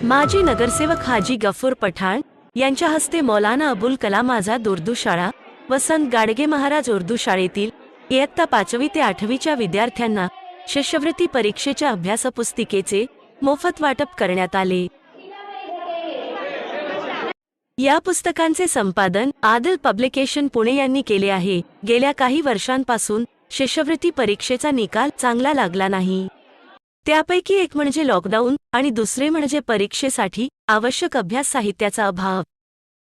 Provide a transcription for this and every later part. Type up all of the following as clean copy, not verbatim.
माजी नगरसेवक हाजी गफूर पठाण यांच्या हस्ते मौलाना अबुल कलाम आझाद उर्दू शाळा व संत गाडगे महाराज उर्दू शाळेतील इयत्ता 5वी ते 8वीच्या विद्यार्थ्यांना शिष्यवृत्ती परीक्षेच्या अभ्यासपुस्तिकेचे मोफत वाटप करण्यात आले। या पुस्तकांचे संपादन आदिल पब्लिकेशन पुणे यांनी केले आहे। गेल्या काही वर्षांपासून शिष्यवृत्ती परीक्षेचा निकाल चांगला लागला नाही। त्यापैकी एक म्हणजे लॉकडाऊन आणि दुसरे म्हणजे परीक्षेसाठी आवश्यक अभ्यास साहित्याचा अभाव।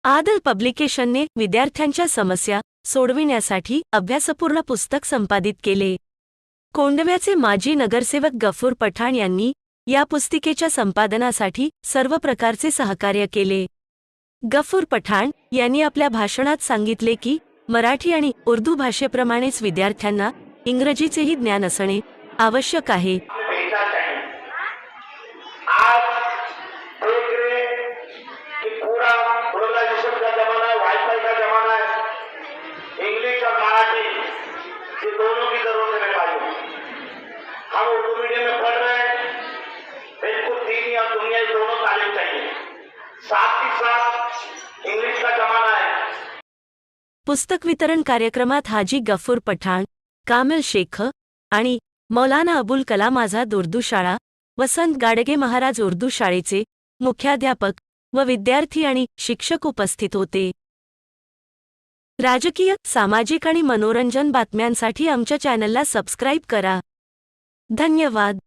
आदिल पब्लिकेशनने विद्यार्थ्यांच्या समस्या सोडविण्यासाठी अभ्यासपूर्ण पुस्तक संपादित केले। कोंडव्याचे माजी नगरसेवक गफूर पठाण यांनी या पुस्तिकेच्या संपादनासाठी सर्व प्रकारचे सहकार्य केले। गफूर पठाण यांनी आपल्या भाषणात सांगितले की मराठी आणि उर्दू भाषेप्रमाणेच विद्यार्थ्यांना इंग्रजीचेही ज्ञान असणे आवश्यक आहे। दोनों की जरूरत है भाइयों। हम उर्दू मीडियम में पढ़ रहे हैं, बिल्कुल दीनी और दुनियावी दोनों तालीम चाहिए। साथ ही साथ इंग्लिश का जमाना है। पुस्तक वितरण कार्यक्रमात हाजी गफूर पठाण, कामिल शेख आणि मौलाना अबुल कलाम आझाद उर्दू शाळा व संत गाडगे महाराज उर्दू शाळेचे मुख्याध्यापक व विद्यार्थी आणि शिक्षक उपस्थित होते। राजकीय, सामाजिक आणि मनोरंजन बातम्यांसाठी आमच्या चॅनलला सबस्क्राईब करा। धन्यवाद।